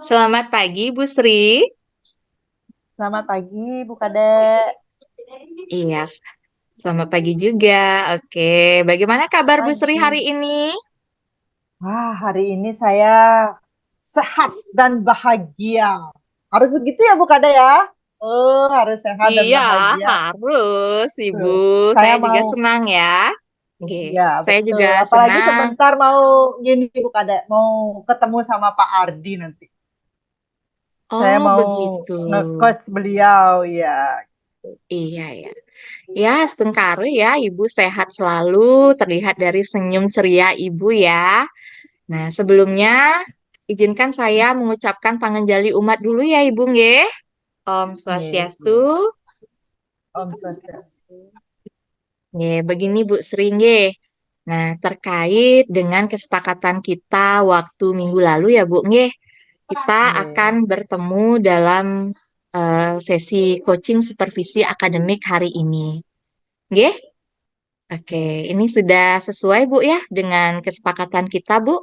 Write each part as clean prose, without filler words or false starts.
Selamat pagi, Bu Sri. Selamat pagi, Bu Kadek. Iya, selamat pagi juga. Oke, bagaimana kabar Bu Sri hari Pagi. ini? Wah, hari ini saya sehat dan bahagia. Harus begitu ya, Bu Kadek ya? Oh, harus sehat dan Iya, bahagia. harus, Ibu. Tuh. Saya Saya juga mau, senang ya. Oke, ya saya juga betul. Apalagi senang. sebentar mau gini, Bu Kadek. Mau ketemu sama Pak Ardi nanti. Saya Oh, mau begitu. nge-coach beliau, ya. Iya, ya. Ya, setengkaru ya, Ibu sehat selalu, terlihat dari senyum ceria Ibu ya. Nah, sebelumnya izinkan saya mengucapkan pangenjali umat dulu ya, Ibu nggih. Om Nih, Swastiastu. Om Swastiastu. Begini Bu Sri, nggih. Nah, terkait dengan kesepakatan kita waktu minggu lalu ya Bu, nggih, kita akan Nih. bertemu dalam sesi coaching supervisi akademik hari ini. Nggih? Oke, Nih. ini sudah sesuai Bu ya dengan kesepakatan kita Bu?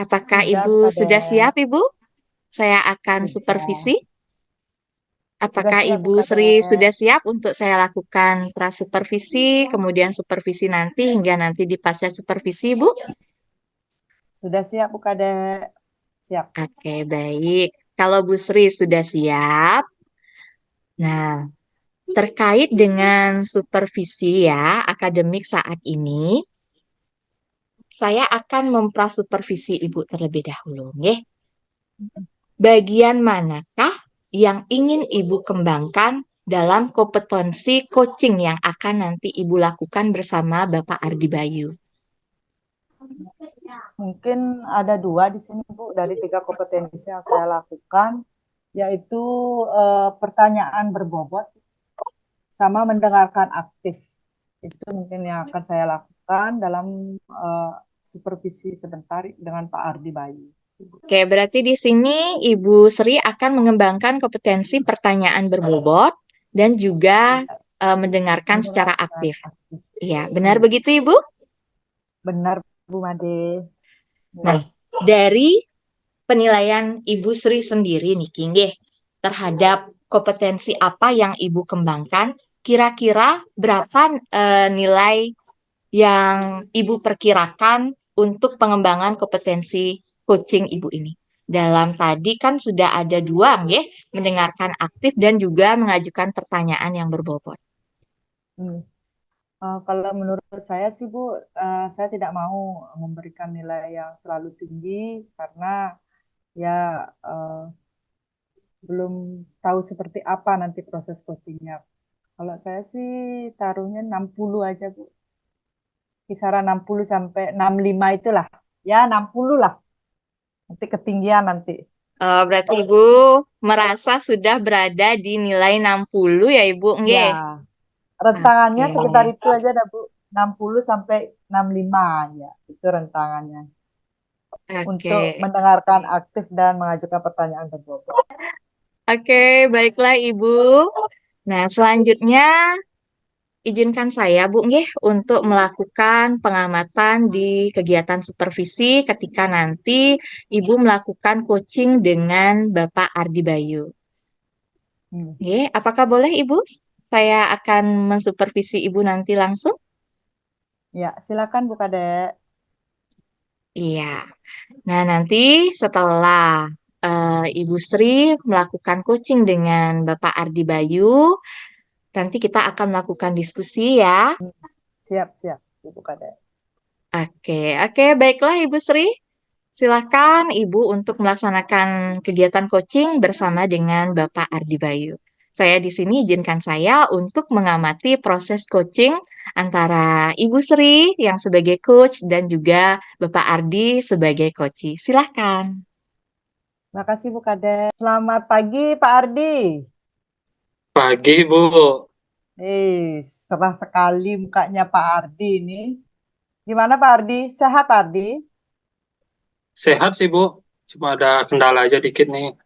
Apakah Sudah, Ibu Bu sudah siap Kadek. Ibu? Saya akan supervisi. Sudah. Sudah Apakah siap, Bu Ibu Sri Kadek. sudah siap untuk saya lakukan prasupervisi, kemudian supervisi nanti hingga nanti di pasca supervisi, Bu? Sudah siap, Bu Kadek. Siap. Oke, baik. Kalau Bu Sri sudah siap, nah, terkait dengan supervisi ya, akademik saat ini, saya akan memprasupervisi Ibu terlebih dahulu, nggih. Bagian manakah yang ingin Ibu kembangkan dalam kompetensi coaching yang akan nanti Ibu lakukan bersama Bapak Ardi Bayu? Mungkin ada dua di sini, Bu, dari tiga kompetensi yang saya lakukan, yaitu pertanyaan berbobot sama mendengarkan aktif. Itu mungkin yang akan saya lakukan dalam eh, supervisi sebentar dengan Pak Ardi Bayu. Oke, berarti di sini Ibu Sri akan mengembangkan kompetensi pertanyaan berbobot dan juga Ya, mendengarkan secara mendengarkan aktif. aktif. Iya, benar Iya, begitu Ibu? benar, Bu Made. Nah, Iya. dari penilaian Ibu Sri sendiri nih, Kinggih, terhadap kompetensi apa yang Ibu kembangkan, kira-kira berapa nilai yang Ibu perkirakan untuk pengembangan kompetensi coaching Ibu ini? Dalam tadi kan sudah ada dua, nggih, mendengarkan aktif dan juga mengajukan pertanyaan yang berbobot. Hmm. Kalau menurut saya sih, Bu, saya tidak mau memberikan nilai yang terlalu tinggi karena ya eh, belum tahu seperti apa nanti proses coachingnya. Kalau saya sih taruhnya 60 aja, Bu. Kisaran 60 sampai 65 itulah. Ya, 60 lah. Nanti ketinggian nanti. Berarti Ibu merasa sudah berada di nilai 60 ya Ibu, nggih? Ya, rentangannya Oke, sekitar itu aja dah, Bu. 60 sampai 65 ya. Itu rentangannya. oke. Untuk mendengarkan aktif dan mengajukan pertanyaan berbobot. Oke, baiklah Ibu. Nah, selanjutnya izinkan saya, Bu, nggih, untuk melakukan pengamatan di kegiatan supervisi ketika nanti Ibu melakukan coaching dengan Bapak Ardi Bayu. Hmm. Nggih, apakah boleh Ibu? Saya akan mensupervisi Ibu nanti langsung? Ya, silakan Bu Kadek. Iya. Nah, nanti setelah Ibu Sri melakukan coaching dengan Bapak Ardi Bayu, nanti kita akan melakukan diskusi ya. Hmm. Siap, siap, Bu Kadek. Oke, oke, baiklah Ibu Sri. Silakan Ibu untuk melaksanakan kegiatan coaching bersama dengan Bapak Ardi Bayu. Saya di sini izinkan saya untuk mengamati proses coaching antara Ibu Sri yang sebagai coach dan juga Bapak Ardi sebagai coach. Silakan. Makasih Bu Kadek. Selamat pagi Pak Ardi. Pagi, Bu. Cerah sekali mukanya Pak Ardi ini. Gimana Pak Ardi? Sehat Pak Ardi? Sehat sih, Bu. Cuma ada kendala aja dikit nih. Oh,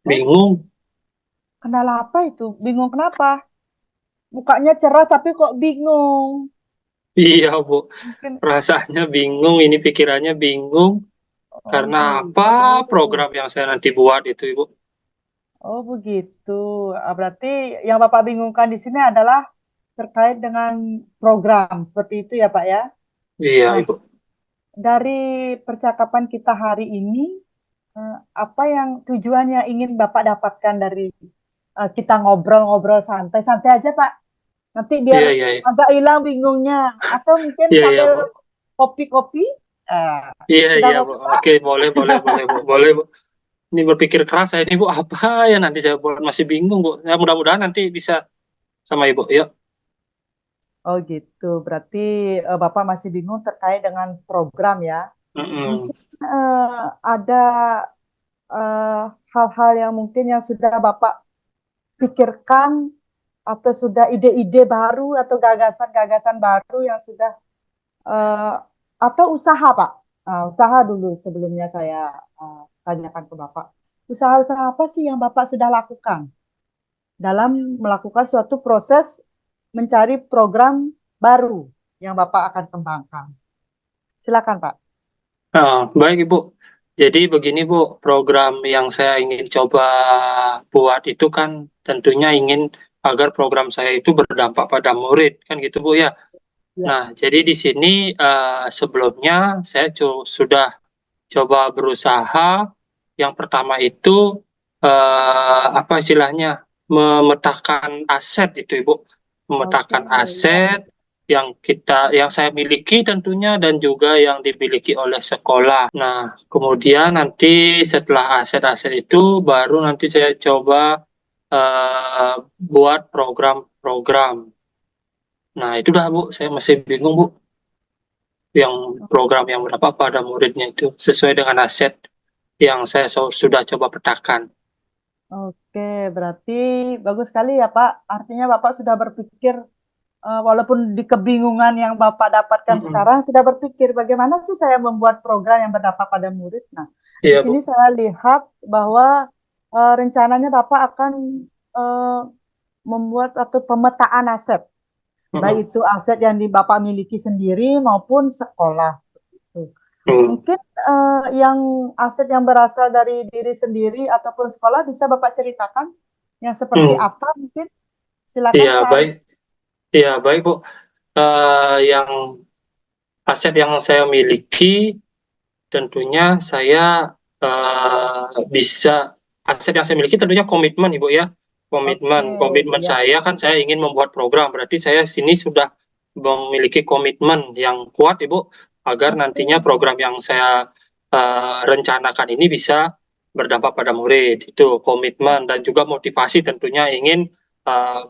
Bingung. kendala apa itu? Bingung kenapa? Mukanya cerah tapi kok bingung? Iya, Bu. Mungkin, Rasanya bingung, ini pikirannya bingung. Oh Karena apa gitu. program yang saya nanti buat itu, Ibu. Oh begitu. Berarti yang Bapak bingungkan di sini adalah terkait dengan program seperti itu ya Pak ya. Iya, Nah, Ibu. dari percakapan kita hari ini, apa yang tujuan yang ingin Bapak dapatkan dari kita ngobrol-ngobrol santai-santai aja Pak. Nanti biar Iya, iya, iya. agak hilang bingungnya. Atau mungkin Iya, iya, sambil Bu. kopi-kopi. Eh, Iya, sudah iya, Bu. ngopi Pak? Oke, boleh, boleh, boleh, Bu. Boleh, Bu. Ini berpikir keras saya ini, Bu. Apa ya nanti saya buat masih bingung, Bu. Ya, mudah-mudahan nanti bisa sama Ibu. Yuk. Oh gitu. Berarti Bapak masih bingung terkait dengan program ya. Mm-mm. Mungkin ada eh, hal-hal yang mungkin yang sudah Bapak pikirkan atau sudah ide-ide baru atau gagasan-gagasan baru yang sudah eh, atau usaha Pak. Usaha dulu sebelumnya saya tanyakan ke Bapak. Usaha-usaha apa sih yang Bapak sudah lakukan dalam melakukan suatu proses mencari program baru yang Bapak akan kembangkan? Silakan Pak. Baik, Ibu. Jadi begini, Bu. Program yang saya ingin coba buat itu kan tentunya ingin agar program saya itu berdampak pada murid. Kan gitu, Bu, ya. Ya. Nah, jadi di sini sebelumnya saya sudah coba berusaha. Yang pertama itu apa istilahnya memetakan aset itu, Ibu, Oke, memetakan ya. aset yang saya miliki tentunya dan juga yang dimiliki oleh sekolah. Nah, kemudian nanti setelah aset-aset itu baru nanti saya coba buat program-program. Nah, itu dah, Bu, saya masih bingung, Bu, yang program yang berapa pada muridnya itu sesuai dengan aset yang saya sudah coba petakan. Oke, berarti bagus sekali ya Pak. Artinya Bapak sudah berpikir, walaupun di kebingungan yang Bapak dapatkan Mm-mm. sekarang, sudah berpikir bagaimana sih saya membuat program yang berdampak pada murid. Nah, di Iya, sini Bu. saya lihat bahwa rencananya Bapak akan eh, membuat atau pemetaan aset, baik Mm-mm. itu aset yang di Bapak miliki sendiri maupun sekolah. Mm. Mungkin yang aset yang berasal dari diri sendiri ataupun sekolah bisa Bapak ceritakan yang seperti Mm. apa mungkin? Silakan Iya, Pak Ardi. baik. Iya, baik, Bu. Yang aset yang saya miliki tentunya saya bisa aset yang saya miliki tentunya komitmen, Ibu, ya. Oke, Komitmen ya. saya kan saya ingin membuat program, berarti saya sini sudah memiliki komitmen yang kuat, Ibu, agar Oke, nantinya program yang saya rencanakan ini bisa berdampak pada murid. Itu komitmen dan juga motivasi tentunya ingin eh,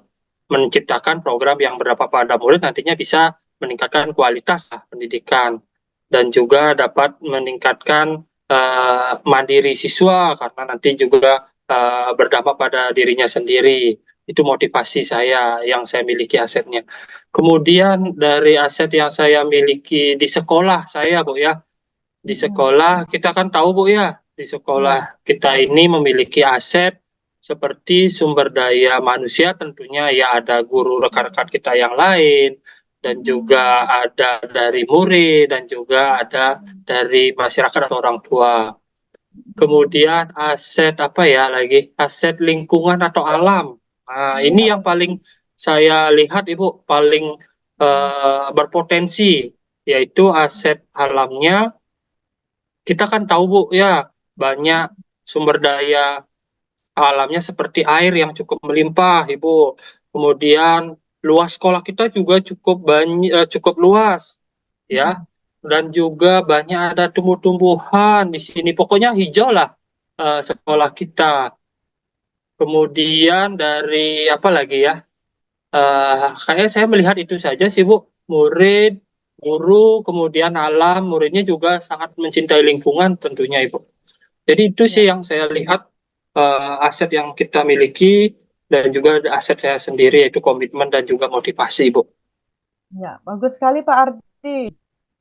menciptakan program yang berdampak pada murid nantinya bisa meningkatkan kualitas pendidikan dan juga dapat meningkatkan mandiri siswa karena nanti juga berdampak pada dirinya sendiri. Itu motivasi saya yang saya miliki asetnya. Kemudian dari aset yang saya miliki di sekolah saya, Bu, ya. Di mm-mm. sekolah kita kan tahu, Bu, ya, di Ya. sekolah kita ini memiliki aset seperti sumber daya manusia tentunya ya ada guru rekan-rekan kita yang lain dan Mm-mm. juga ada dari murid dan juga ada dari masyarakat atau orang tua. Mm-mm. Kemudian aset apa ya lagi? Aset lingkungan atau alam. Nah, ini Iya. yang paling saya lihat, Ibu, paling berpotensi yaitu aset alamnya. Kita kan tahu, Bu, ya, banyak sumber daya alamnya seperti air yang cukup melimpah, Ibu. Kemudian luas sekolah kita juga cukup banyak, cukup luas, ya. Mm-mm. Dan juga banyak ada tumbuh-tumbuhan di sini. Pokoknya hijau lah sekolah kita. Kemudian dari apa lagi ya? Kayaknya saya melihat itu saja sih, Bu. Murid, guru, kemudian alam, muridnya juga sangat mencintai lingkungan tentunya, Ibu. Jadi itu sih Ya. yang saya lihat aset yang kita miliki dan juga aset saya sendiri yaitu komitmen dan juga motivasi, Bu. Ya. Bagus sekali Pak Ardi.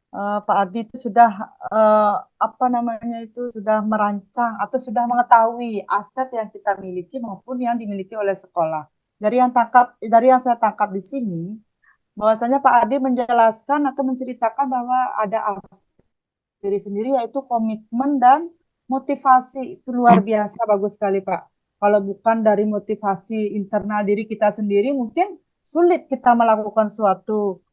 Pak Ardi itu sudah eh, apa namanya itu sudah merancang atau sudah mengetahui aset yang kita miliki maupun yang dimiliki oleh sekolah. Dari yang saya tangkap di sini, bahwasanya Pak Ardi menjelaskan atau menceritakan bahwa ada aset diri sendiri, yaitu komitmen dan motivasi. Itu luar biasa, bagus sekali Pak. Kalau bukan dari motivasi internal diri kita sendiri, mungkin sulit kita melakukan suatu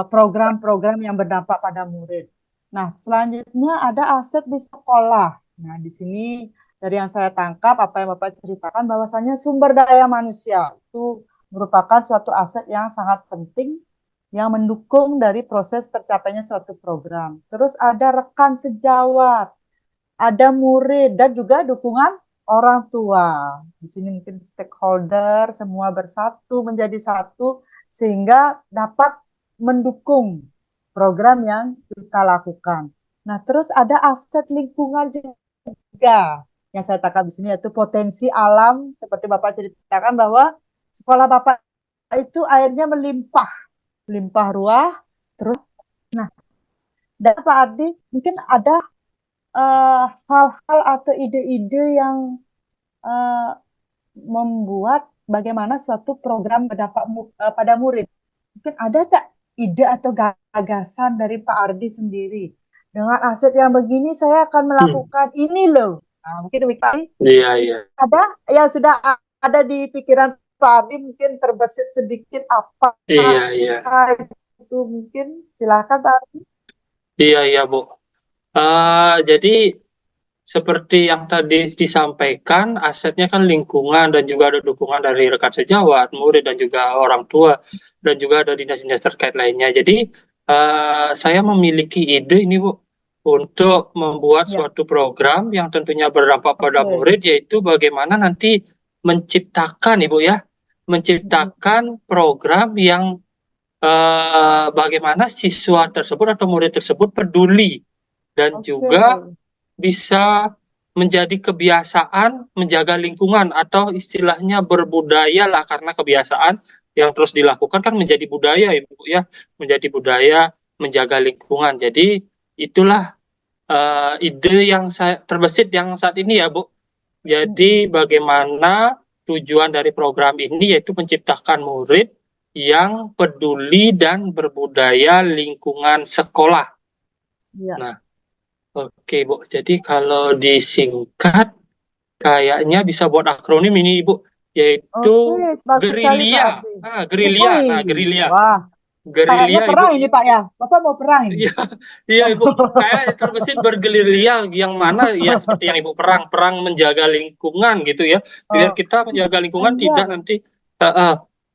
program-program yang berdampak pada murid. Nah, selanjutnya ada aset di sekolah. Nah, di sini dari yang saya tangkap, apa yang Bapak ceritakan, bahwasanya sumber daya manusia itu merupakan suatu aset yang sangat penting yang mendukung dari proses tercapainya suatu program. Terus ada rekan sejawat, ada murid, dan juga dukungan orang tua. Di sini mungkin stakeholder semua bersatu menjadi satu sehingga dapat mendukung program yang kita lakukan. Nah, terus ada aset lingkungan juga yang saya tangkap di sini, yaitu potensi alam seperti Bapak ceritakan bahwa sekolah Bapak itu airnya melimpah ruah. Terus, nah, dan Pak Ardi mungkin ada hal-hal atau ide-ide yang eh, membuat bagaimana suatu program berdampak pada murid. Mungkin ada tak ide atau gagasan dari Pak Ardi sendiri? Dengan aset yang begini saya akan melakukan ini loh. Nah, mungkin Pak Ardi Iya, iya. ada yang sudah ada di pikiran Pak Ardi, mungkin terbesit sedikit apa Iya, iya. itu, mungkin silakan Pak Ardi. Iya, iya, Bu. Jadi seperti yang tadi disampaikan, asetnya kan lingkungan dan juga ada dukungan dari rekan sejawat, murid dan juga orang tua dan juga ada dinas-dinas terkait lainnya. Jadi saya memiliki ide ini Bu untuk membuat Ya, suatu program yang tentunya berdampak pada oke. murid, yaitu bagaimana nanti menciptakan Ibu ya, menciptakan program yang bagaimana siswa tersebut atau murid tersebut peduli dan Oke. juga bisa menjadi kebiasaan menjaga lingkungan atau istilahnya berbudaya lah, karena kebiasaan yang terus dilakukan kan menjadi budaya Ibu ya, menjadi budaya menjaga lingkungan. Jadi itulah ide yang saya terbesit yang saat ini ya Bu. Jadi bagaimana tujuan dari program ini yaitu menciptakan murid yang peduli dan berbudaya lingkungan sekolah. Ya. Nah, oke Bu, jadi kalau disingkat kayaknya bisa buat akronim ini Ibu, yaitu Oke, bagus sekali Pak gerilya. Ardi. Gerilya. Woi, Nah, gerilya. wah, kayaknya Gerilya Ibu. perang ini Pak ya. Bapak mau perang ini? Iya, iya Ibu. Kayak terbesit bergerilya yang mana ya seperti yang Ibu perang menjaga lingkungan gitu ya. Biar Oh, kita menjaga lingkungan iya. tidak nanti.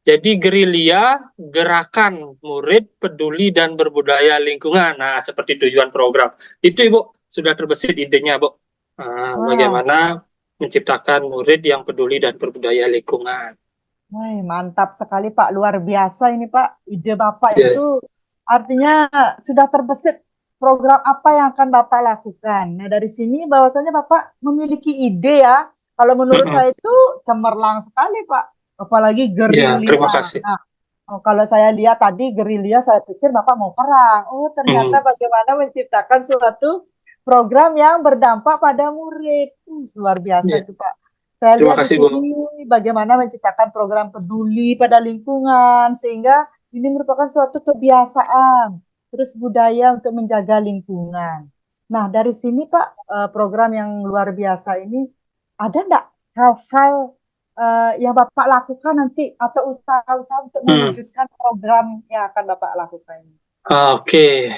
Jadi gerilya, gerakan murid peduli dan berbudaya lingkungan. Nah, seperti tujuan program. Itu Ibu sudah terbesit idenya Bu. Wah, Bagaimana menciptakan murid yang peduli dan berbudaya lingkungan. wah, mantap sekali Pak. Luar biasa ini Pak. Ide Bapak Ya. itu artinya sudah terbesit program apa yang akan Bapak lakukan. Nah, dari sini bahwasanya Bapak memiliki ide ya. Kalau menurut saya itu cemerlang sekali Pak. Apalagi Ya, terima gerilya. kasih. Nah, kalau saya lihat tadi gerilya, saya pikir Bapak mau perang. Oh, ternyata bagaimana menciptakan suatu program yang berdampak pada murid. Luar biasa Ya, itu Pak. Saya terima lihat di kasih Bu. sini bagaimana menciptakan program peduli pada lingkungan, sehingga ini merupakan suatu kebiasaan, terus budaya untuk menjaga lingkungan. Nah, dari sini Pak, program yang luar biasa ini, ada enggak hal-hal yang Bapak lakukan nanti atau usaha-usaha untuk mewujudkan program yang akan Bapak lakukan ini? Oke,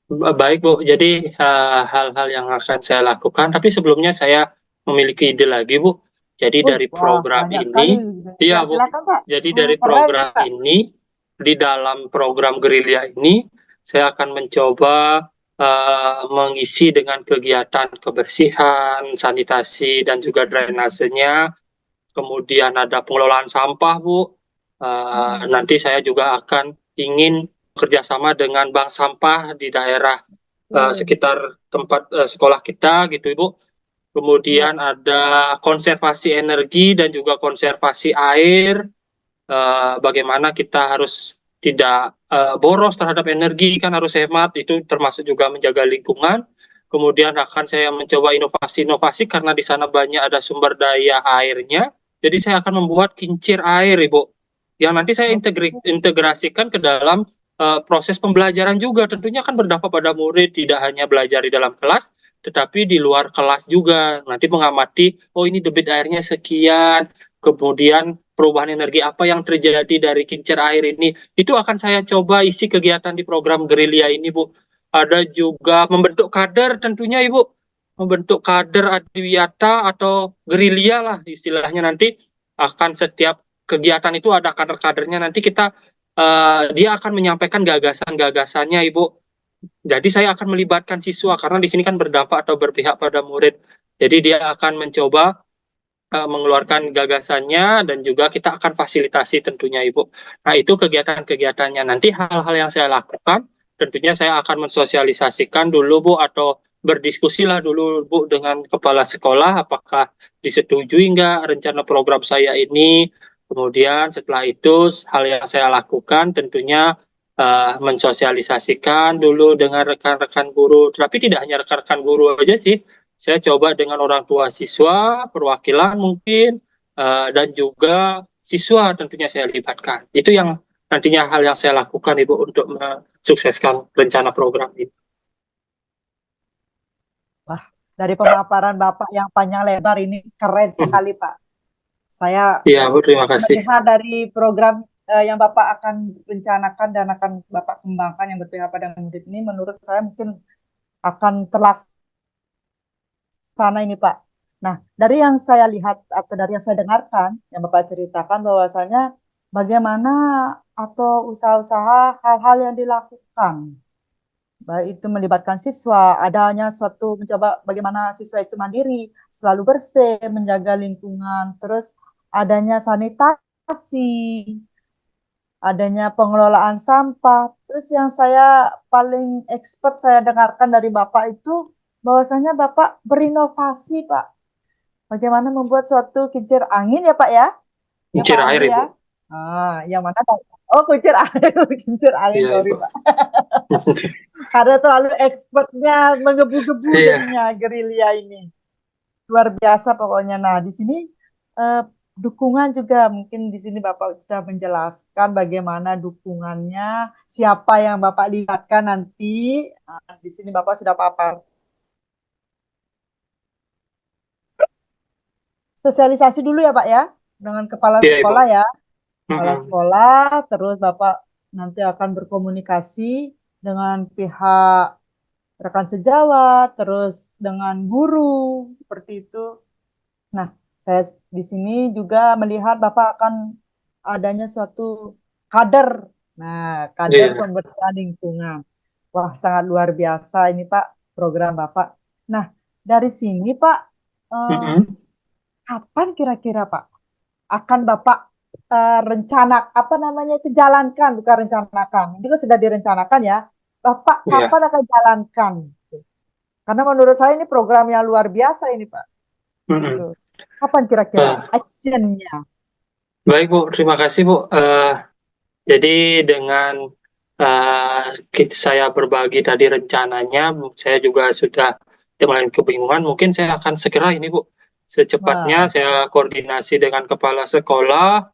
baik Bu. Jadi hal-hal yang akan saya lakukan, tapi sebelumnya saya memiliki ide lagi Bu. Jadi dari Wah, program banyak sekali. ini, Ya, iya Bu. silakan Pak. Jadi dari Keren nih program Pak. ini, di dalam program gerilya ini, saya akan mencoba mengisi dengan kegiatan kebersihan, sanitasi, dan juga drainasenya. Kemudian ada pengelolaan sampah Bu. Nanti saya juga akan ingin kerjasama dengan bank sampah di daerah sekitar tempat sekolah kita gitu Ibu. Ya. Kemudian ada konservasi energi dan juga konservasi air. Bagaimana kita harus tidak boros terhadap energi, kan harus hemat, itu termasuk juga menjaga lingkungan. Kemudian akan saya mencoba inovasi-inovasi karena di sana banyak ada sumber daya airnya. Jadi saya akan membuat kincir air Ibu, yang nanti saya integrasikan ke dalam proses pembelajaran juga tentunya kan berdampak pada murid, tidak hanya belajar di dalam kelas, tetapi di luar kelas juga. Nanti mengamati, oh ini debit airnya sekian, kemudian perubahan energi apa yang terjadi dari kincir air ini. Itu akan saya coba isi kegiatan di program gerilya ini, Bu. Ada juga membentuk kader tentunya, Ibu. Membentuk kader adiwiyata atau gerilya lah istilahnya, nanti akan setiap kegiatan itu ada kader-kadernya, nanti dia akan menyampaikan gagasan-gagasannya, Ibu. Jadi saya akan melibatkan siswa karena di sini kan berdampak atau berpihak pada murid. Jadi dia akan mencoba mengeluarkan gagasannya dan juga kita akan fasilitasi tentunya, Ibu. Nah, itu kegiatan-kegiatannya. Nanti hal-hal yang saya lakukan, tentunya saya akan mensosialisasikan dulu, Bu, atau berdiskusilah dulu, Bu, dengan kepala sekolah, apakah disetujui nggak rencana program saya ini. Kemudian setelah itu, hal yang saya lakukan tentunya mensosialisasikan dulu dengan rekan-rekan guru. Tapi tidak hanya rekan-rekan guru aja sih, saya coba dengan orang tua siswa, perwakilan mungkin, dan juga siswa tentunya saya libatkan. Itu yang nantinya hal yang saya lakukan, Ibu, untuk mensukseskan rencana program ini. Wah, dari pemaparan Bapak yang panjang lebar ini keren sekali, Pak. Saya Iya, Bu, terima kasih. melihat dari program yang Bapak akan rencanakan dan akan Bapak kembangkan yang berpihak pada murid ini, menurut saya mungkin akan terlaksana ini, Pak. Nah, dari yang saya lihat atau dari yang saya dengarkan, yang Bapak ceritakan bahwasanya bagaimana atau usaha-usaha hal-hal yang dilakukan, baik itu melibatkan siswa, adanya suatu mencoba bagaimana siswa itu mandiri, selalu bersih, menjaga lingkungan, terus adanya sanitasi, adanya pengelolaan sampah. Terus yang saya paling expert saya dengarkan dari Bapak itu bahwasanya Bapak berinovasi, Pak. Bagaimana membuat suatu kincir angin ya, Pak ya? Ya, Kincir Pak air, Andi ya. Ibu. Yang mana? Oh, kincir air, kincir angin, Iya, sorry, Ibu. Pak. Karena terlalu expertnya menggebu-gebu Iya. jadinya gerilya ini. Luar biasa pokoknya. Nah, di sini eh, dukungan juga mungkin di sini Bapak sudah menjelaskan bagaimana dukungannya, siapa yang Bapak libatkan nanti. Nah, di sini Bapak sudah papar. Sosialisasi dulu ya, Pak ya, dengan kepala Iya, Ibu. sekolah ya. Kepala Mm-mm. sekolah, terus Bapak nanti akan berkomunikasi dengan pihak rekan sejawat, terus dengan guru, seperti itu. Nah, saya di sini juga melihat Bapak akan adanya suatu kader. Nah, kader Iya. pembersihan lingkungan. Wah, sangat luar biasa ini Pak, program Bapak. Nah, dari sini Pak, eh, Mm-mm. kapan kira-kira Pak akan Bapak rencana apa namanya itu jalankan, bukan rencanakan. Ini kan sudah direncanakan ya. Bapak Iya. kapan akan jalankan? Karena menurut saya ini program yang luar biasa ini Pak. Gitu. Mm-mm. Kapan kira-kira Eh, actionnya? Baik, Bu, terima kasih, Bu. Jadi dengan saya berbagi tadi rencananya, saya juga sudah mulai kebingungan. Mungkin saya akan segera ini, Bu, secepatnya Wah, saya koordinasi dengan kepala sekolah.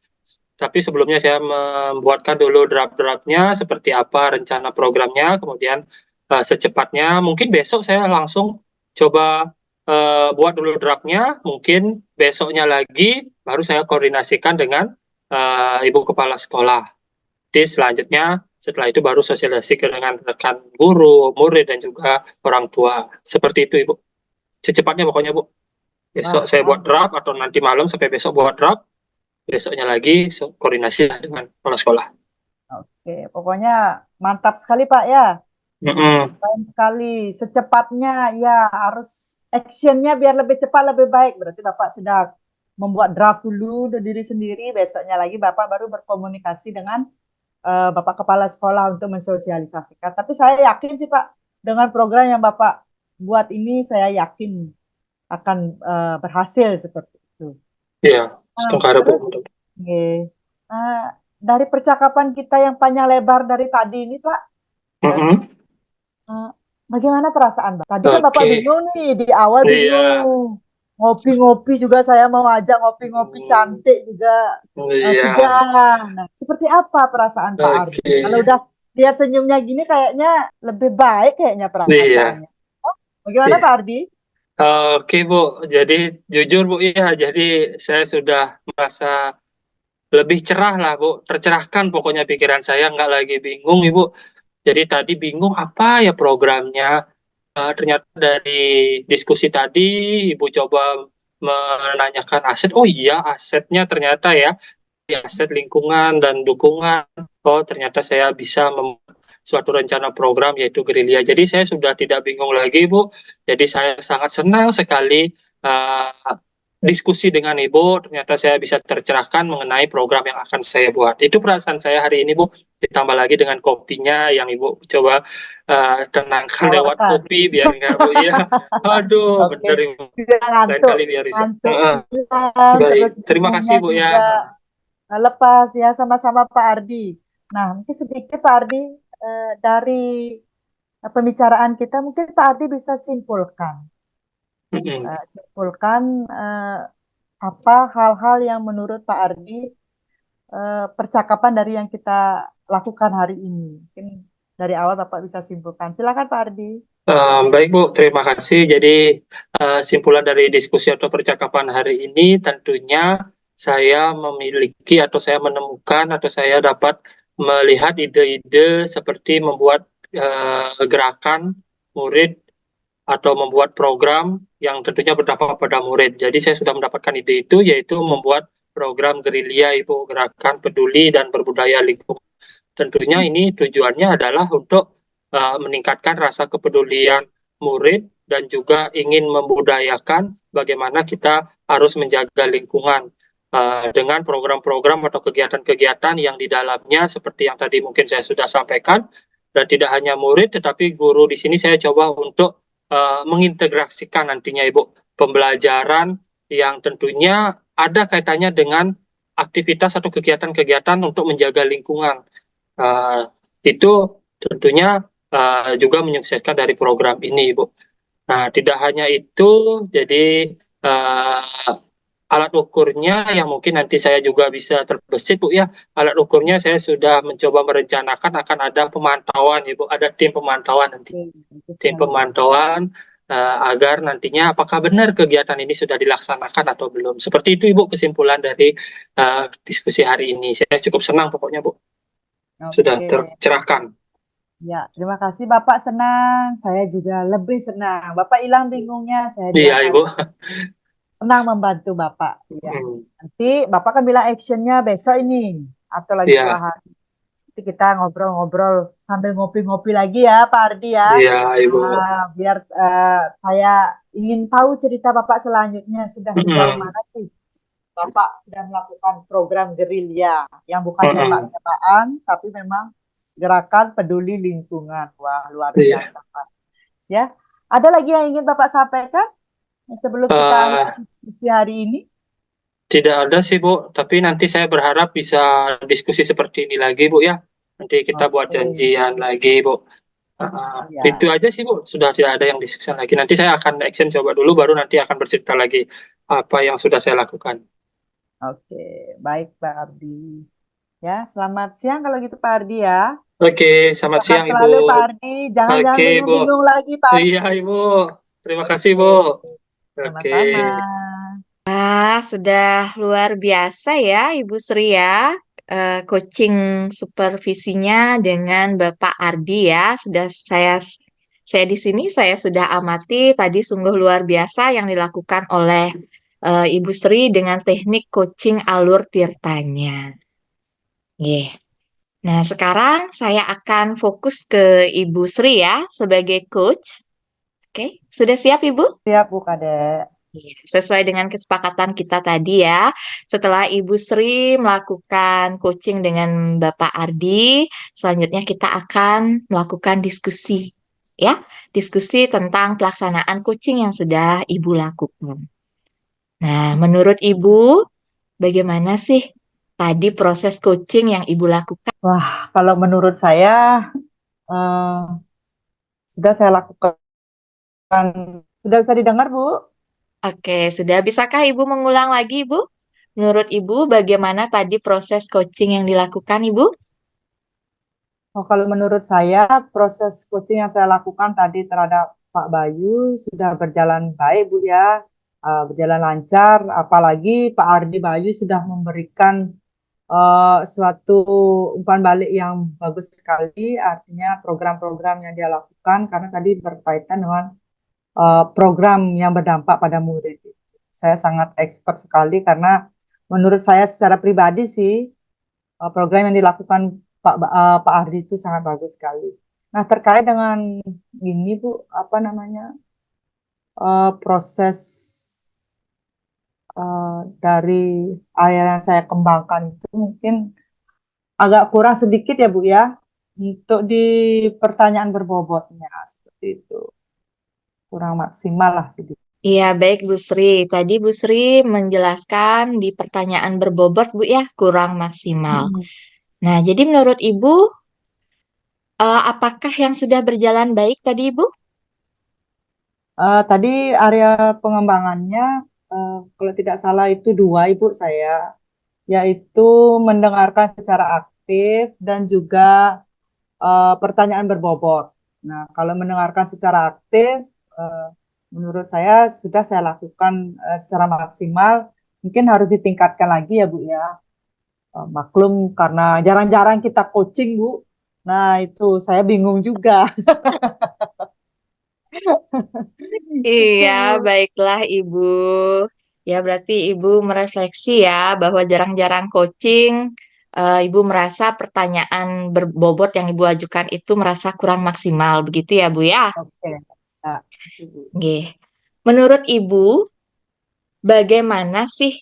Tapi sebelumnya saya membuatkan dulu draft-draftnya seperti apa rencana programnya. Kemudian secepatnya, mungkin besok saya langsung coba buat dulu draftnya. Mungkin besoknya lagi baru saya koordinasikan dengan Ibu Kepala Sekolah. Jadi selanjutnya setelah itu baru sosialisasi dengan rekan guru, murid, dan juga orang tua. Seperti itu, Ibu. Secepatnya pokoknya, Bu. Besok wah, saya buat mantap. draft atau nanti malam sampai besok buat draft. Besoknya lagi koordinasi dengan kepala sekolah. Oke, pokoknya mantap sekali Pak ya. Mm-mm. Keren sekali. Secepatnya ya harus actionnya biar lebih cepat lebih baik. Berarti Bapak sudah membuat draft dulu dari diri sendiri. Besoknya lagi Bapak baru berkomunikasi dengan Bapak Kepala Sekolah untuk mensosialisasikan. Tapi saya yakin sih Pak, dengan program yang Bapak buat ini, saya yakin akan berhasil seperti itu. Iya, Nah, setengah Bu. terus uh, dari percakapan kita yang panjang lebar dari tadi ini Pak, Mm-mm. uh, bagaimana perasaan Pak? Tadi kan Bapak Oke. bingung nih, di awal Iya. bingung. Ngopi-ngopi juga saya mau ajak ngopi-ngopi cantik juga Iya. sudah. Nah, seperti apa perasaan Pak Ardi? Oke. Kalau udah lihat senyumnya gini kayaknya lebih baik kayaknya Iya, perasaannya. Oh, bagaimana iya. Pak Ardi? Oke Bu, jadi jujur Bu ya, jadi saya sudah merasa lebih cerah lah Bu, tercerahkan pokoknya pikiran saya, nggak lagi bingung Ibu. Jadi tadi bingung apa ya programnya. Ternyata dari diskusi tadi Ibu coba menanyakan aset. Oh iya, asetnya ternyata ya, di aset lingkungan dan dukungan. Oh, ternyata saya bisa membuat suatu rencana program yaitu gerilya. Jadi saya sudah tidak bingung lagi, Bu. Jadi saya sangat senang sekali uh, diskusi dengan Ibu. Ternyata saya bisa tercerahkan mengenai program yang akan saya buat. Itu perasaan saya hari ini, Bu. Ditambah lagi dengan kopinya yang Ibu coba tenangkan lewat Tawarkan. kopi biar nggak, Bu. Iya. Aduh, Oke, bener Ibu. tidak Lain ngantuk, kali biar bisa. ngantuk hilang, Baik. terus Terima kasih, tubuhnya Bu ya. juga lepas ya sama-sama Pak Ardi. Nah, mungkin sedikit Pak Ardi dari pembicaraan kita mungkin Pak Ardi bisa Mm-mm. simpulkan apa hal-hal yang menurut Pak Ardi percakapan dari yang kita lakukan hari ini. Mungkin dari awal Bapak bisa simpulkan. Silakan Pak Ardi. Baik Bu, terima kasih. Jadi simpulan dari diskusi atau percakapan hari ini tentunya saya memiliki atau saya menemukan atau saya dapat melihat ide-ide seperti membuat gerakan murid atau membuat program yang tentunya berdampak pada murid. Jadi saya sudah mendapatkan ide itu yaitu membuat program gerilya Ibu, gerakan peduli dan berbudaya lingkungan. Tentunya ini tujuannya adalah untuk meningkatkan rasa kepedulian murid dan juga ingin membudayakan bagaimana kita harus menjaga lingkungan dengan program-program atau kegiatan-kegiatan yang di dalamnya seperti yang tadi mungkin saya sudah sampaikan dan tidak hanya murid tetapi guru di sini saya coba untuk mengintegrasikan nantinya Ibu pembelajaran yang tentunya ada kaitannya dengan aktivitas atau kegiatan-kegiatan untuk menjaga lingkungan. Uh, itu tentunya juga menyukseskan dari program ini, Bu. Nah, tidak hanya itu, jadi uh, alat ukurnya yang mungkin nanti saya juga bisa terbesit, Bu ya. Alat ukurnya saya sudah mencoba merencanakan akan ada pemantauan, Ibu. Ada tim pemantauan nanti. Oke, bagus Tim sekali. pemantauan agar nantinya apakah benar kegiatan ini sudah dilaksanakan atau belum. Seperti itu, Ibu, kesimpulan dari diskusi hari ini. Saya cukup senang pokoknya, Bu. Sudah Oke, tercerahkan. ya terima kasih Bapak senang. Saya juga lebih senang. Bapak hilang bingungnya, saya juga Iya, Ibu. senang membantu Bapak. Ya. Hmm, Nanti Bapak kan bilang actionnya besok ini atau lagi 2 iya, hari. Nanti kita ngobrol-ngobrol sambil ngopi-ngopi lagi ya Pak Ardi ya. iya, Ibu. Biar saya ingin tahu cerita Bapak selanjutnya sudah sejauh Hmm, mana sih Bapak sudah melakukan program gerilya yang bukan hmm, tembak-tembakan tapi memang gerakan peduli lingkungan. Wah, luar iya. biasa Pak. Ya, ada lagi yang ingin Bapak sampaikan sebelum kita Eh, akhiri diskusi hari ini? Tidak ada sih, Bu. Tapi nanti saya berharap bisa diskusi seperti ini lagi, Bu ya. Nanti kita buat Oke, janjian lagi, Bu. Itu ya. aja sih, Bu. Sudah tidak ada yang diskusi lagi. Nanti saya akan action coba dulu, baru nanti akan bercerita lagi apa yang sudah saya lakukan. Oke, baik Pak Ardi. Ya, selamat siang kalau gitu Pak Ardi ya. Oke, selamat Sehat siang, Ibu. selalu Pak Ardi. Jangan Oke, Bu. bingung-bingung lagi Pak Iya, Ardi. Ibu. Terima kasih, Bu. Oke, Oke. sama-sama. Ah, sudah luar biasa ya, Ibu Sri ya. Coaching supervisinya dengan Bapak Ardi ya. Saya di sini saya sudah amati tadi sungguh luar biasa yang dilakukan oleh Ibu Sri dengan teknik coaching alur tirtanya. Yeah. Nah, sekarang saya akan fokus ke Ibu Sri ya sebagai coach. Oke, sudah siap Ibu? Siap Bu Kadek. Iya, sesuai dengan kesepakatan kita tadi ya, setelah Ibu Sri melakukan coaching dengan Bapak Ardi, selanjutnya kita akan melakukan diskusi, ya, diskusi tentang pelaksanaan coaching yang sudah Ibu lakukan. Nah, menurut Ibu, bagaimana sih tadi proses coaching yang Ibu lakukan? Wah, kalau menurut saya eh, sudah saya lakukan. Sudah bisa didengar Bu? Oke, sudah bisakah Ibu mengulang lagi, Ibu? Menurut Ibu, bagaimana tadi proses coaching yang dilakukan, Ibu? Oh, kalau menurut saya, proses coaching yang saya lakukan tadi terhadap Pak Bayu sudah berjalan baik, Bu ya. Berjalan lancar, apalagi Pak Ardi Bayu sudah memberikan suatu umpan balik yang bagus sekali, artinya program-program yang dia lakukan, karena tadi berkaitan dengan program yang berdampak pada murid. Saya sangat expert sekali karena menurut saya secara pribadi sih, program yang dilakukan Pak Ardi itu sangat bagus sekali. Nah, terkait dengan ini Bu, apa namanya, proses dari area yang saya kembangkan itu mungkin agak kurang sedikit ya Bu ya, untuk di pertanyaan berbobotnya seperti itu, kurang maksimal lah sedikit. Iya, baik Bu Sri. Tadi Bu Sri menjelaskan di pertanyaan berbobot, Bu ya, kurang maksimal. Hmm. Nah, jadi menurut Ibu, apakah yang sudah berjalan baik tadi Ibu? Tadi area pengembangannya, kalau tidak salah itu dua Ibu saya, yaitu mendengarkan secara aktif dan juga pertanyaan berbobot. Nah, kalau mendengarkan secara aktif, eh, menurut saya sudah saya lakukan secara maksimal. Mungkin harus ditingkatkan lagi ya Bu ya. Maklum karena jarang-jarang kita coaching Bu. Nah, itu saya bingung juga. Itu Iya, Bu. baiklah Ibu. Ya, berarti Ibu merefleksi ya bahwa jarang-jarang coaching, Ibu merasa pertanyaan berbobot yang Ibu ajukan itu merasa kurang maksimal, begitu ya Bu ya? Oke. Nah, itu, Bu. Nggih. Menurut Ibu, bagaimana sih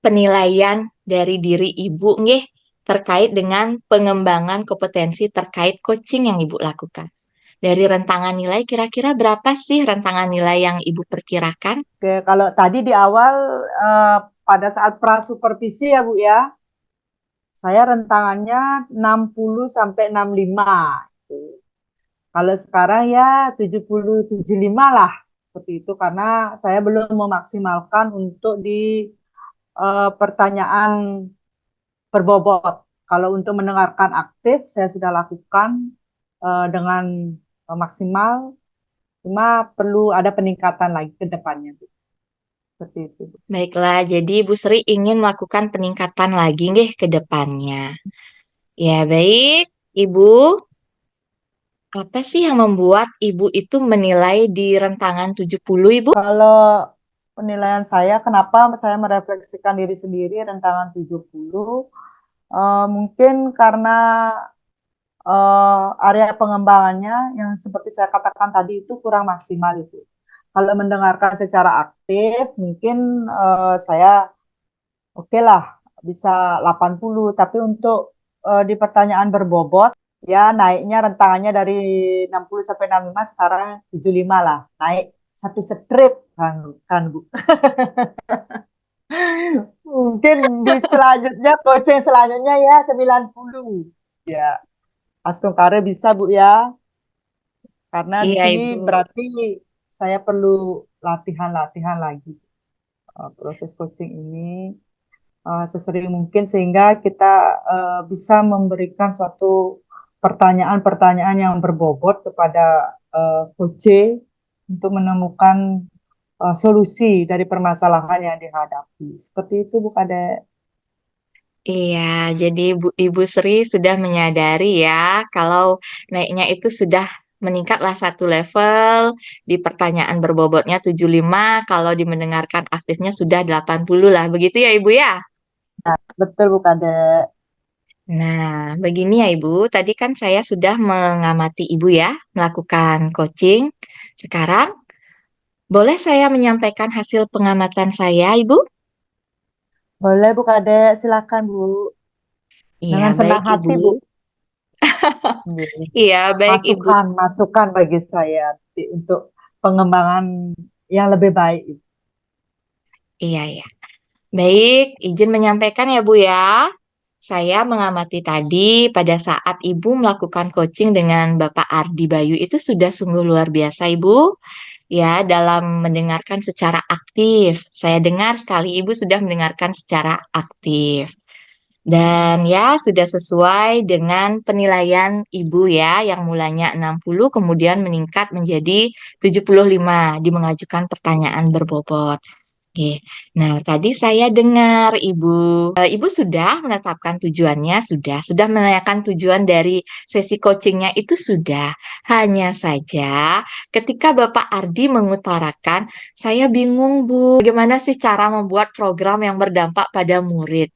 penilaian dari diri Ibu nggih terkait dengan pengembangan kompetensi terkait coaching yang Ibu lakukan? Dari rentangan nilai, kira-kira berapa sih rentangan nilai yang Ibu perkirakan? Oke, kalau tadi di awal eh, pada saat pra-supervisi ya Bu ya, saya rentangannya 60 sampai 65. Kalau sekarang ya 70 75 lah seperti itu karena saya belum memaksimalkan untuk di pertanyaan berbobot. Kalau untuk mendengarkan aktif saya sudah lakukan dengan maksimal, cuma perlu ada peningkatan lagi ke depannya. Seperti itu. Baiklah, jadi Bu Sri ingin melakukan peningkatan lagi nih ke depannya. Ya, baik. Ibu, apa sih yang membuat Ibu itu menilai di rentangan 70, Ibu? Kalau penilaian saya, kenapa saya merefleksikan diri sendiri rentangan 70, mungkin karena area pengembangannya yang seperti saya katakan tadi itu kurang maksimal itu. Kalau mendengarkan secara aktif, mungkin saya oke lah bisa 80, tapi untuk di pertanyaan berbobot, ya naiknya rentangannya dari 60 sampai 65, sekarang 75 lah. Naik satu strip kan, kan Bu. Mungkin di selanjutnya, coaching selanjutnya ya 90. Ya, Astung Kare bisa Bu ya. Karena di Iya, sini Ibu. berarti saya perlu latihan-latihan lagi proses coaching ini sesering mungkin sehingga kita bisa memberikan suatu pertanyaan-pertanyaan yang berbobot kepada coach untuk menemukan solusi dari permasalahan yang dihadapi. Seperti itu, Bu Kade. Iya, jadi Ibu Sri sudah menyadari ya kalau naiknya itu sudah meningkatlah satu level, di pertanyaan berbobotnya 75, kalau di mendengarkan aktifnya sudah 80 lah. Begitu ya, Ibu ya? Betul, Bu Kade. Nah, begini ya Ibu, tadi kan saya sudah mengamati Ibu ya, melakukan coaching. Sekarang, boleh saya menyampaikan hasil pengamatan saya, Ibu? Boleh, Bu Kade. Silakan, Bu. Iya, Dengan baik senang Ibu. hati, Bu. Iya, baik Ibu. Masukan, masukan bagi saya untuk pengembangan yang lebih baik. Iya, iya. Baik, izin menyampaikan ya Bu ya. Saya mengamati tadi pada saat Ibu melakukan coaching dengan Bapak Ardi Bayu itu sudah sungguh luar biasa Ibu. Ya, dalam mendengarkan secara aktif. Saya dengar sekali Ibu sudah mendengarkan secara aktif. Dan ya sudah sesuai dengan penilaian Ibu ya yang mulanya 60 kemudian meningkat menjadi 75 di mengajukan pertanyaan berbobot. Oke. Nah, tadi saya dengar Ibu sudah menetapkan tujuannya, sudah menanyakan tujuan dari sesi coachingnya itu sudah. Hanya saja ketika Bapak Ardi mengutarakan, saya bingung Bu, bagaimana sih cara membuat program yang berdampak pada murid?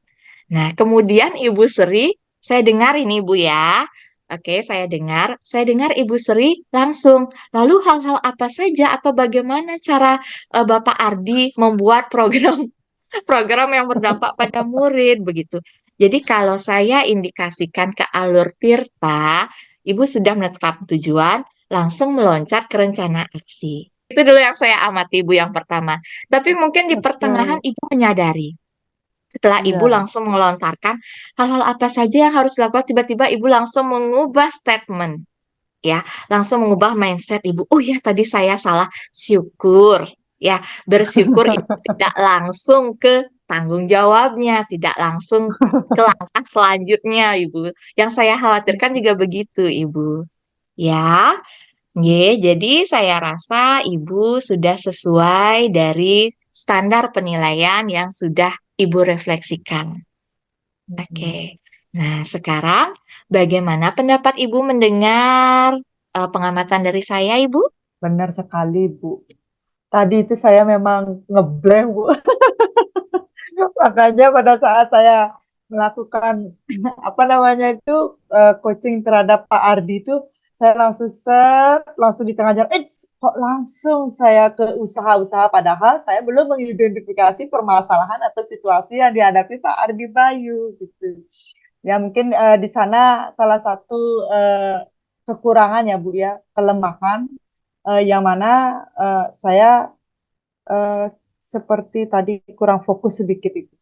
Nah, kemudian Ibu Sri, saya dengar ini Bu ya. Oke, saya dengar Ibu Sri langsung. Lalu hal-hal apa saja atau bagaimana cara Bapak Ardi membuat program program yang berdampak pada murid begitu. Jadi kalau saya indikasikan ke alur Tirta, Ibu sudah menetapkan tujuan, langsung meloncat ke rencana aksi. Itu dulu yang saya amati Ibu yang pertama. Tapi mungkin di pertengahan Oke, Ibu menyadari. Setelah Ibu iya. langsung melontarkan hal-hal apa saja yang harus dilakukan, tiba-tiba Ibu langsung mengubah statement ya, langsung mengubah mindset Ibu. Oh ya, tadi saya salah. Syukur. Ya, bersyukur Ibu tidak langsung ke tanggung jawabnya, tidak langsung ke langkah selanjutnya, Ibu. Yang saya khawatirkan juga begitu, Ibu. Ya, jadi saya rasa Ibu sudah sesuai dari standar penilaian yang sudah Ibu refleksikan. Mm-mm. Oke. Nah, sekarang bagaimana pendapat Ibu mendengar pengamatan dari saya, Ibu? Benar sekali, Bu. Tadi itu saya memang ngeblank, Bu. Makanya pada saat saya melakukan apa namanya itu coaching terhadap Pak Ardi itu saya langsung langsung di tengah jalan, kok langsung saya ke usaha-usaha padahal saya belum mengidentifikasi permasalahan atau situasi yang dihadapi Pak Ardi Bayu gitu. Ya mungkin di sana salah satu eh, kekurangan ya Bu ya, kelemahan yang mana saya eh, seperti tadi kurang fokus sedikit itu.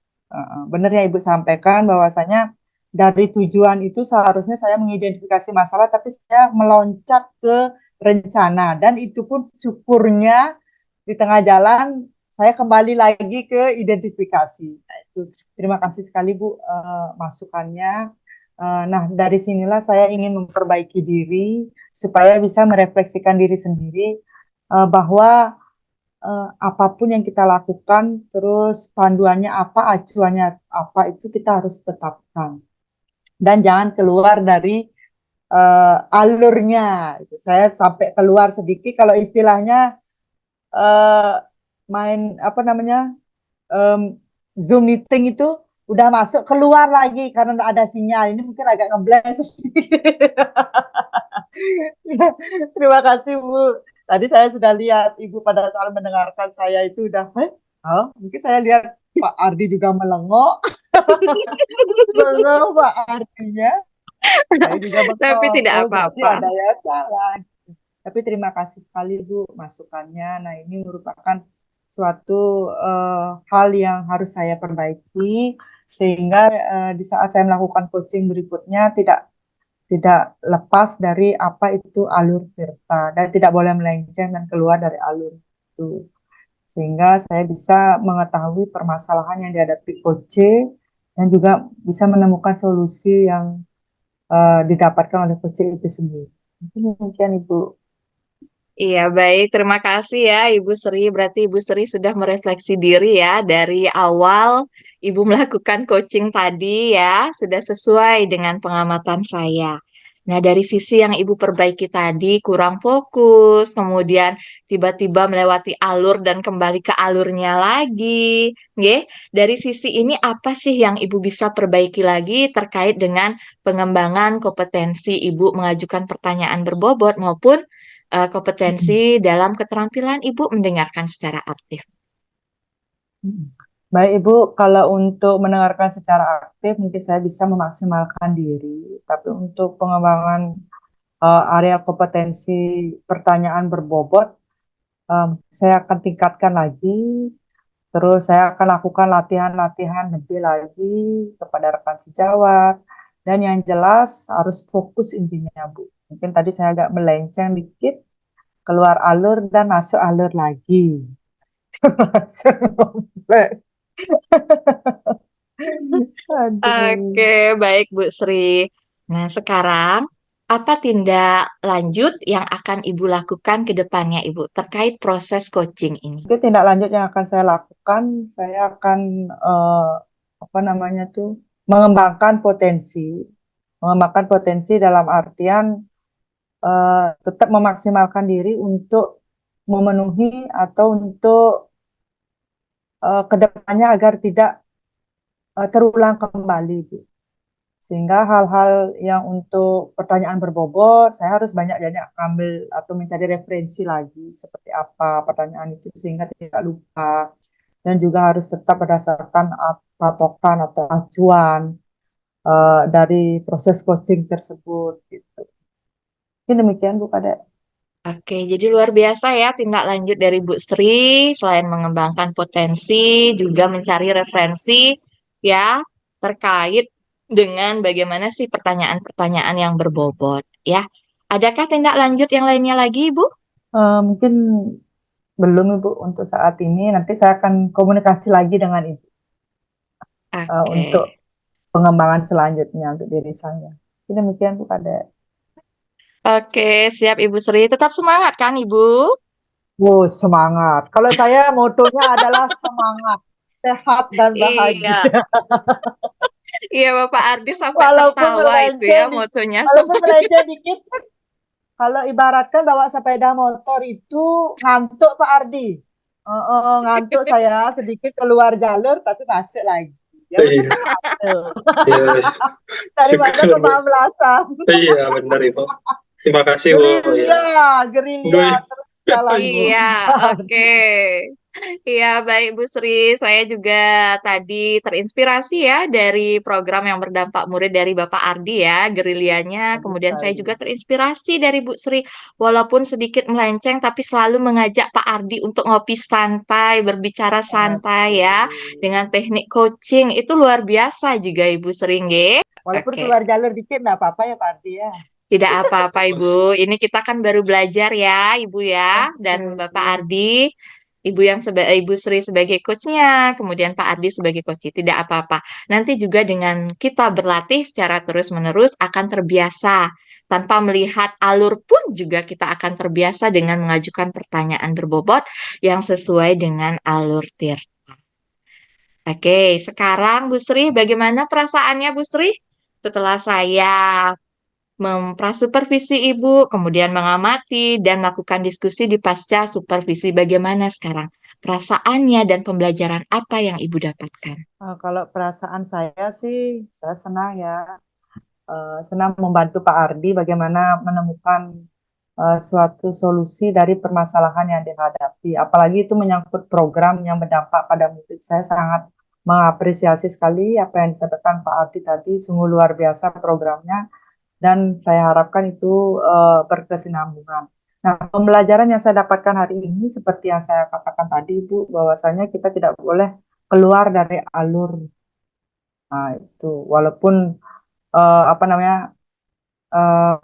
Benar ya Ibu sampaikan bahwasanya dari tujuan itu seharusnya saya mengidentifikasi masalah, tapi saya meloncat ke rencana dan itu pun syukurnya di tengah jalan saya kembali lagi ke identifikasi. Nah, itu terima kasih sekali Bu masukannya. Nah, dari sinilah saya ingin memperbaiki diri supaya bisa merefleksikan diri sendiri bahwa apapun yang kita lakukan, terus panduannya apa, acuannya apa, itu kita harus tetapkan. Dan jangan keluar dari alurnya. Itu saya sampai keluar sedikit, kalau istilahnya uh, main apa namanya um, Zoom meeting itu udah masuk keluar lagi karena nggak ada sinyal. Ini mungkin agak ngeblank sedikit. Terima kasih Bu. Tadi saya sudah lihat Ibu pada saat mendengarkan saya itu udah, oh, mungkin saya lihat Pak Ardi juga melengok, bengong Pak Ardinya. Saya juga Tapi bengong. tidak Oh, berarti apa-apa. ada yang salah. Tapi terima kasih sekali Bu masukannya. Nah, ini merupakan suatu hal yang harus saya perbaiki sehingga di saat saya melakukan coaching berikutnya tidak lepas dari apa itu alur Tirta dan tidak boleh melenceng dan keluar dari alur itu. Sehingga saya bisa mengetahui permasalahan yang dihadapi coach dan juga bisa menemukan solusi yang didapatkan oleh coach itu sendiri. Mungkin demikian Ibu. Iya, baik. Terima kasih ya, Ibu Sri. Berarti Ibu Sri sudah merefleksi diri ya dari awal Ibu melakukan coaching tadi ya, sudah sesuai dengan pengamatan saya. Nah, dari sisi yang Ibu perbaiki tadi, kurang fokus, kemudian tiba-tiba melewati alur dan kembali ke alurnya lagi. Nggih, dari sisi ini apa sih yang Ibu bisa perbaiki lagi terkait dengan pengembangan kompetensi Ibu mengajukan pertanyaan berbobot maupun kompetensi dalam keterampilan Ibu mendengarkan secara aktif. Baik Ibu, kalau untuk mendengarkan secara aktif mungkin saya bisa memaksimalkan diri, tapi untuk pengembangan area kompetensi pertanyaan berbobot, saya akan tingkatkan lagi. Terus saya akan lakukan latihan-latihan lebih lagi kepada rekan sejawat. Dan yang jelas harus fokus intinya Bu. Mungkin tadi saya agak melenceng dikit, keluar alur dan masuk alur lagi. Aduh. Oke, baik Bu Sri. Nah, sekarang apa tindak lanjut yang akan Ibu lakukan ke depannya, Ibu, terkait proses coaching ini? Mungkin tindak lanjut yang akan saya lakukan, saya akan apa namanya tuh mengembangkan potensi dalam artian tetap memaksimalkan diri untuk memenuhi atau untuk kedepannya agar tidak terulang kembali, Bu. Sehingga hal-hal yang untuk pertanyaan berbobot, saya harus banyak-banyak ambil atau mencari referensi lagi seperti apa pertanyaan itu sehingga tidak lupa. Dan juga harus tetap berdasarkan patokan atau acuan dari proses coaching tersebut gitu. Mungkin demikian Bu Kade. Oke, jadi luar biasa ya tindak lanjut dari Bu Sri, selain mengembangkan potensi, juga mencari referensi ya terkait dengan bagaimana sih pertanyaan-pertanyaan yang berbobot ya. Adakah tindak lanjut yang lainnya lagi, Bu? Mungkin belum Ibu untuk saat ini. Nanti saya akan komunikasi lagi dengan Ibu Oke. untuk pengembangan selanjutnya untuk diri saya. Jadi demikian Bu Kade. Oke, siap Ibu Sri. Tetap semangat kan, Ibu? Wow, semangat. Kalau saya motonya adalah semangat, sehat dan Iya, bahagia. iya Bapak Ardi sampai Walaupun tertawa itu ya melenceng, motonya walaupun semua. melenceng dikit, kalau ibaratkan bawa sepeda motor itu ngantuk Pak Ardi. Ngantuk saya sedikit keluar jalur tapi masuk lagi. Yang penting Iya, kan masuk. iya, Daripada syukur Bu. kebablasan. Iya, benar Ibu. Terima kasih Bu. Ya, Gerilya, gerilya gue, terus jalan Bu. Iya, oke. Iya, baik Bu Sri. Saya juga tadi terinspirasi ya dari program yang berdampak murid dari Bapak Ardi ya, gerilyanya. Bagus Kemudian saya juga sekali. terinspirasi dari Bu Sri, walaupun sedikit melenceng, tapi selalu mengajak Pak Ardi untuk ngopi santai, berbicara santai ya, Aduh. dengan teknik coaching. Itu luar biasa juga Ibu Sri, nggih. Walaupun Oke. keluar jalur dikit nggak apa-apa ya Pak Ardi ya. Tidak apa-apa, Ibu. Ini kita kan baru belajar ya, Ibu ya, dan Bapak Oke. Ardi, Ibu Sri sebagai coachnya, kemudian Pak Ardi sebagai coach. Tidak apa-apa. Nanti juga dengan kita berlatih secara terus-menerus akan terbiasa. Tanpa melihat alur pun juga kita akan terbiasa dengan mengajukan pertanyaan berbobot yang sesuai dengan alur Tirta. Oke, sekarang Bu Sri, bagaimana perasaannya Bu Sri? Setelah saya memprasupervisi ibu, kemudian mengamati dan melakukan diskusi di pasca supervisi. Bagaimana sekarang perasaannya dan pembelajaran apa yang ibu dapatkan? Kalau perasaan saya sih, saya senang ya. Senang membantu Pak Ardi bagaimana menemukan suatu solusi dari permasalahan yang dihadapi. Apalagi itu menyangkut program yang berdampak pada murid. Saya sangat mengapresiasi sekali apa yang disampaikan Pak Ardi tadi. Sungguh luar biasa programnya dan saya harapkan itu berkesinambungan. Nah, pembelajaran yang saya dapatkan hari ini seperti yang saya katakan tadi, Bu, bahwasanya kita tidak boleh keluar dari alur. Nah, itu walaupun apa namanya eh,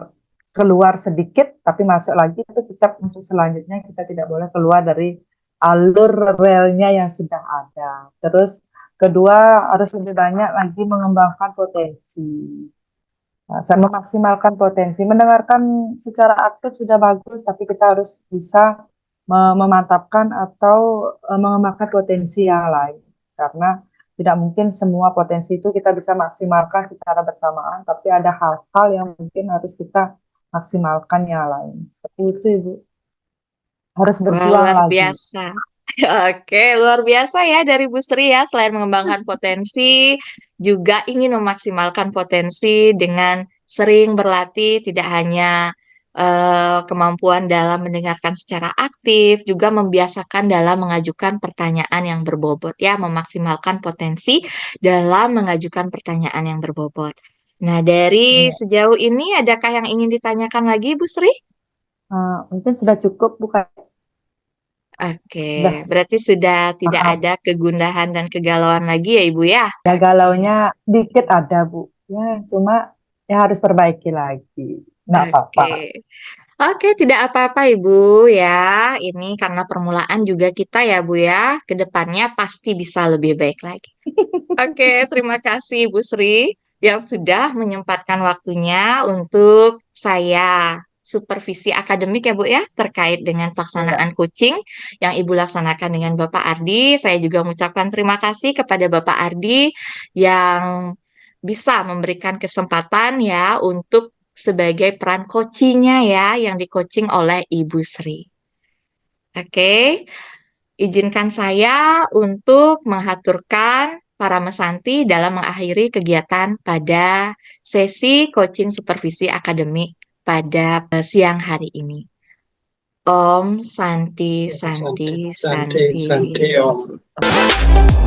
keluar sedikit tapi masuk lagi itu tetap untuk selanjutnya kita tidak boleh keluar dari alur relnya yang sudah ada. Terus kedua harus lebih banyak lagi mengembangkan potensi. Nah, saya memaksimalkan potensi. Mendengarkan secara aktif sudah bagus, tapi kita harus bisa memantapkan atau mengembangkan potensi yang lain. Karena tidak mungkin semua potensi itu kita bisa maksimalkan secara bersamaan, tapi ada hal-hal yang mungkin harus kita maksimalkan yang lain. Seperti itu, Ibu. Harus Wah, berjuang luar lagi. biasa. Oke, luar biasa ya dari Bu Sri ya. Selain mengembangkan potensi, juga ingin memaksimalkan potensi dengan sering berlatih, tidak hanya kemampuan dalam mendengarkan secara aktif, juga membiasakan dalam mengajukan pertanyaan yang berbobot ya, memaksimalkan potensi dalam mengajukan pertanyaan yang berbobot. Nah, dari Iya. sejauh ini, adakah yang ingin ditanyakan lagi, Bu Sri? Mungkin sudah cukup, bukan? Oke, Sudah. berarti sudah tidak Maaf. ada kegundahan dan kegalauan lagi ya Ibu ya? Ya galaunya dikit ada, Bu. Ya, cuma ya harus perbaiki lagi. Nggak apa-apa. Oke, Oke, tidak apa-apa Ibu ya. Ini karena permulaan juga kita ya Bu ya. Kedepannya pasti bisa lebih baik lagi. Oke, terima kasih Ibu Sri yang sudah menyempatkan waktunya untuk saya supervisi akademik ya Bu ya, terkait dengan Iya. pelaksanaan coaching yang Ibu laksanakan dengan Bapak Ardi. Saya juga mengucapkan terima kasih kepada Bapak Ardi yang bisa memberikan kesempatan ya untuk sebagai peran coachingnya ya yang di-coaching oleh Ibu Sri. Oke, izinkan saya untuk mengaturkan para mesanti dalam mengakhiri kegiatan pada sesi coaching supervisi akademik pada siang hari ini. Om Santi Santi Santi, Santi, Santi. Santi, Om.